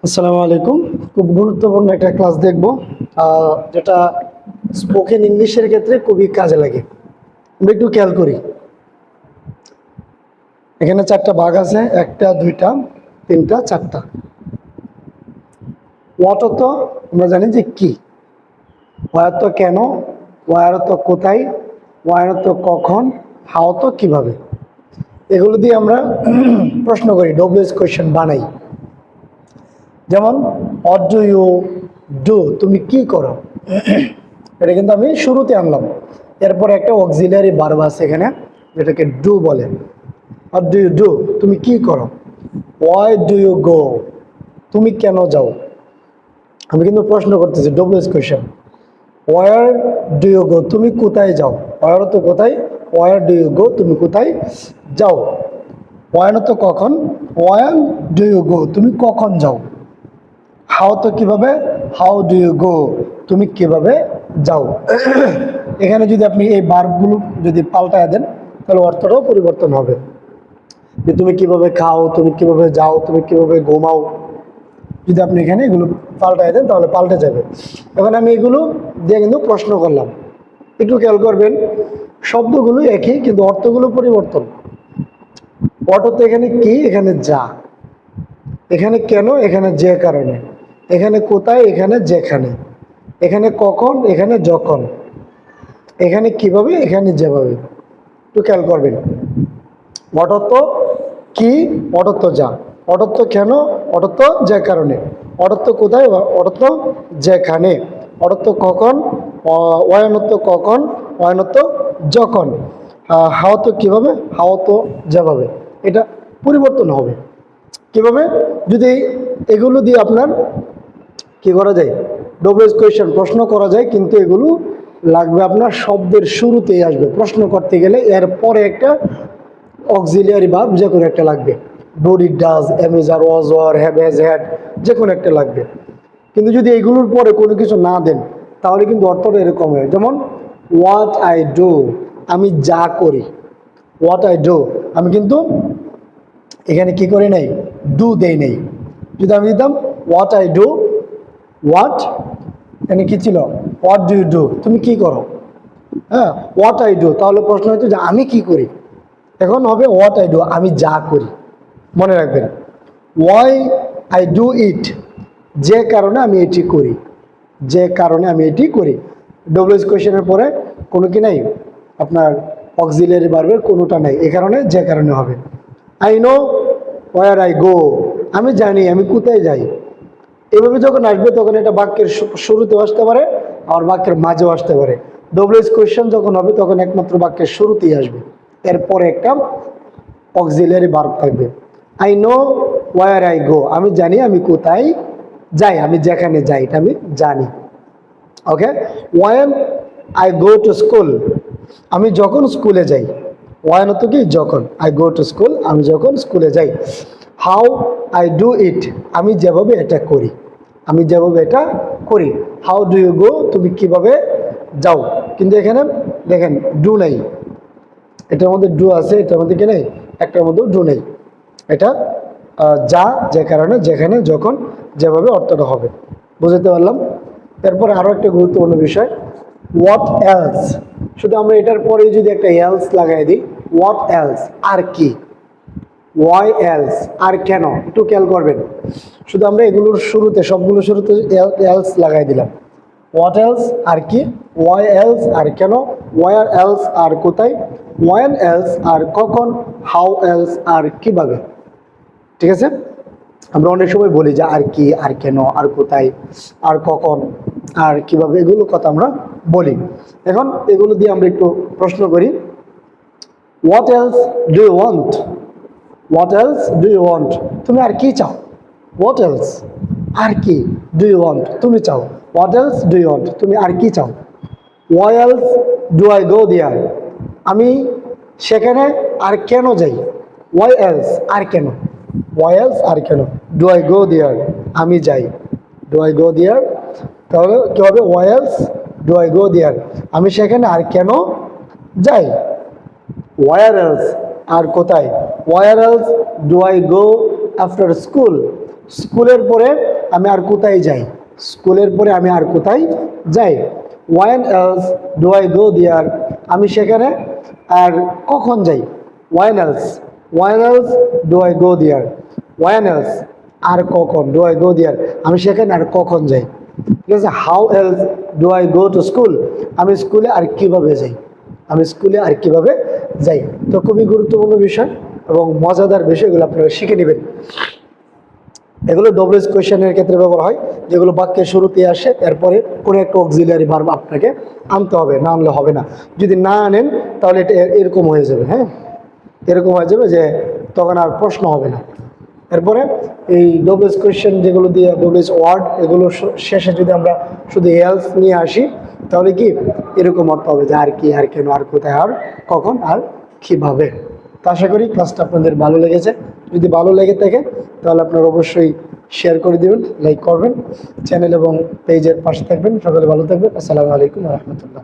আসসালামু আলাইকুম। খুব গুরুত্বপূর্ণ একটা ক্লাস দেখব, যেটা স্পোকেন ইংলিশের ক্ষেত্রে খুবই কাজে লাগে। আমরা একটু খেয়াল করি, এখানে চারটা ভাগ আছে, একটা দুইটা তিনটা চারটা। হোয়াট অর্থ আমরা জানি যে কি, হোয়ার অর্থ কেন, হোয়ার অর্থ কোথায়, হোয়ার অর্থ কখন, হাউ অর্থ কিভাবে। এগুলো দিয়ে আমরা প্রশ্ন করি, ডব্লিউএস কোয়েশ্চেন বানাই। যেমন হোয়াট ডু ইউ ডু, তুমি কি করো, এটা কিন্তু আমি শুরুতে আনলাম। এরপর একটা অক্সিলিয়ারি ভার্ব আছে এখানে, যেটাকে ডু বলে। হোয়াট ডু ইউ ডু, তুমি কি করো। ওয়াই ডু ইউ গো, তুমি কেন যাও। আমি কিন্তু প্রশ্ন করতেছি, WH question. Where do you go, তুমি কোথায় যাও। ওয়ার তো কোথায়, ওয়ার ডু ইউ গো, তুমি কোথায় যাও। ওয়ান তো কখন, ওয়ান ডু ইউ গো, তুমি কখন যাও। হাউ তো কিভাবে, হাউ ডু ইউ গো, তুমি কিভাবে যাও। এখানে যদি আপনি এই ভার্বগুলো যদি পাল্টায় দেন, তাহলে অর্থটাও পরিবর্তন হবে। যে তুমি কিভাবে খাও, তুমি কিভাবে যাও, তুমি কিভাবে ঘুমাও, যদি আপনি এখানে এগুলো পাল্টায় দেন তাহলে পাল্টে যাবে। এখন আমি এগুলো দিয়ে কিন্তু প্রশ্ন করলাম, একটু খেয়াল করবেন, শব্দগুলো একই কিন্তু অর্থগুলো পরিবর্তন। অর্থ তো এখানে কি, এখানে যা, এখানে কেন, এখানে যে কারণে, এখানে কোথায়, এখানে যেখানে, এখানে কখন, এখানে যখন, এখানে কিভাবে, এখানে যেভাবে। একটু খেয়াল করবেন, অর্থ কি, অর্থ যা, অর্থ কেন, অর্থ যে কারণে, অর্থ কোথায়, অর্থ যেখানে, অর্থ কখন, অয়নত্ব কখন, অয়নত্ব যখন, হাওয়া কিভাবে, হাওয়া যেভাবে। এটা পরিবর্তন হবে কিভাবে, যদি এগুলো দিয়ে আপনার কি করা যায়, ডব্লিউএস কোয়েশ্চেন প্রশ্ন করা যায়। কিন্তু এগুলো লাগবে আপনার শব্দের শুরুতেই আসবে, প্রশ্ন করতে গেলে এরপরে একটা অক্সিলিয়ারি ভার্ব যে কোনো একটা লাগবে। Do, did, does, am, is, are, was, were, have, has, had, যে কোনো একটা লাগবে। কিন্তু যদি এইগুলোর পরে কোনো কিছু না দেন, তাহলে কিন্তু অর্থটা এরকম হয়। যেমন হোয়াট আই ডু, আমি যা করি। হোয়াট আই ডু, আমি কিন্তু এখানে কি করি নাই, ডু দেই নাই। যদি আমি দিতাম হোয়াট আই ডু, হোয়াট, এখানে কি ছিল, হোয়াট ডু ইউ ডু, তুমি কি করো। হ্যাঁ, হোয়াট আই ডু, তাহলে প্রশ্ন হচ্ছে যে আমি কি করি। এখন হবে হোয়াট আই ডু, আমি যা করি। মনে রাখবেন, ওয়াই আই ডু ইট, যে কারণে আমি এটি করি, যে কারণে আমি এটি করি। ডব্লিউএস কোয়েশ্চেনের পরে কোনো কি নাই, আপনার অক্সিলিয়ারি ভার্বের কোনোটা নাই, এ কারণে যে কারণে হবে। I know where I go, আমি জানি আমি কোথায় যাই। এভাবে যখন আসবে তখন এটা বাক্যের শুরুতেও আসতে পারে, আর বাক্যের মাঝেও আসতে পারে। ডব্লিউএস কোয়েশ্চেন যখন হবে তখন একমাত্র বাক্যের শুরুতেই আসবে, এরপরে একটা অক্সিলিয়ারি ভার্ব থাকবে। I know where I go, আমি জানি আমি কোথায় যাই, আমি যেখানে যাই এটা আমি জানি। Okay, when I go to school, আমি যখন স্কুলে যাই। ওয়েন তো কি, যখন, আই গো টু স্কুল, আমি যখন স্কুলে যাই। হাউ আই ডু ইট, আমি যেভাবে এটা করি, আমি যেভাবে এটা করি। হাউ ডু ইউ গো, তুমি কিভাবে যাও। কিন্তু এখানে দেখেন ডু নাই, এটার মধ্যে ডু আছে, এটার মধ্যে কি নেই, একটার মধ্যেও ডু নেই। এটা যা, যে কারণে, যেখানে, যখন, যেভাবে অর্থটা হবে। বুঝতে পারলাম। এরপরে আরো একটা গুরুত্বপূর্ণ বিষয়, হোয়াট এলস। শুধু আমরা এটার পরে যদি একটা এলস লাগাই দিই, হোয়াট এলস, আর কি। ওয়াই এলস, আর কেন। একটু খেয়াল করবেন, শুধু আমরা এগুলোর শুরুতে, সবগুলো শুরুতে এলস লাগাই দিলাম। হোয়াট এলস, আর কি। ওয়াই এলস, আর কেন। ওয়ার এলস, আর কোথায়। ওয়েন এলস, আর কখন। হাউ এলস, আর কিভাবে। ঠিক আছে, আমরা অনেক সময় বলি যে আর কি, আর কেন, আর কোথায়, আর কখন, আর কিভাবে, এগুলো কথা আমরা বলি। এখন এগুলো দিয়ে আমরা একটু প্রশ্ন করি। What else do you want, what else do you want, তুমি আর কি চাও। হোয়াট এলস, আর কি, ডু ইউ ওয়ান্ট, তুমি চাও। What else do you want, তুমি আর কি চাও। Why else do I go there, আমি সেখানে আর কেন যাই। ওয়াই এলস, আর কেন। ওয়াই এলস, আর কেন। ডু আই গো দেয়ার, আমি যাই। ডু আই গো দেয়ার, তাহলে কি হবে, why else do I go there, আমি সেখানে আর কেন যাই। ওয়ার এলস, আর কোথায়। Where else do I go after school, স্কুলের পরে আমি আর কোথায় যাই, স্কুলের পরে আমি আর কোথায় যাই। When else do I go there, আমি সেখানে আর কখন যাই। When else, when else do I go there, when else আর কখন, ডু আই গো দেয়ার আমি সেখানে আর কখন যাই। ঠিক আছে, how else do I go to school, আমি স্কুলে আর কিভাবে যাই, আমি স্কুলে আর কিভাবে যাই। তো খুবই গুরুত্বপূর্ণ বিষয় এবং মজাদার বিষয়, এগুলো আপনারা শিখে নেবেন। এগুলো ডবলস কোয়েশ্চেনের ক্ষেত্রে ব্যবহার হয়, যেগুলো বাক্যের শুরুতে আসে, এরপরে কোনো একটা অক্সিলিয়ারি ভার্ব আপনাকে আনতে হবে, না আনলে হবে না। যদি না আনেন তাহলে এটা এরকম হয়ে যাবে, হ্যাঁ, এরকম হয়ে যাবে যে তখন আর প্রশ্ন হবে না। এরপরে এই ডবলস কোয়েশ্চেন যেগুলো দিয়ে ডবলস ওয়ার্ড, এগুলো শেষে যদি আমরা শুধু এলস নিয়ে আসি তাহলে কি এরকম অর্থ হবে যে আর কি, আর কেন, আর কোথায়, আর কখন, আর কিভাবে। তো আশা করি ক্লাসটা আপনাদের ভালো লেগেছে। যদি ভালো লেগে থাকে তাহলে আপনারা অবশ্যই শেয়ার করে দেবেন, লাইক করবেন, চ্যানেল এবং পেজের পাশে থাকবেন। সকলে ভালো থাকবেন। আসসালামু আলাইকুম ওয়া রাহমাতুল্লাহ।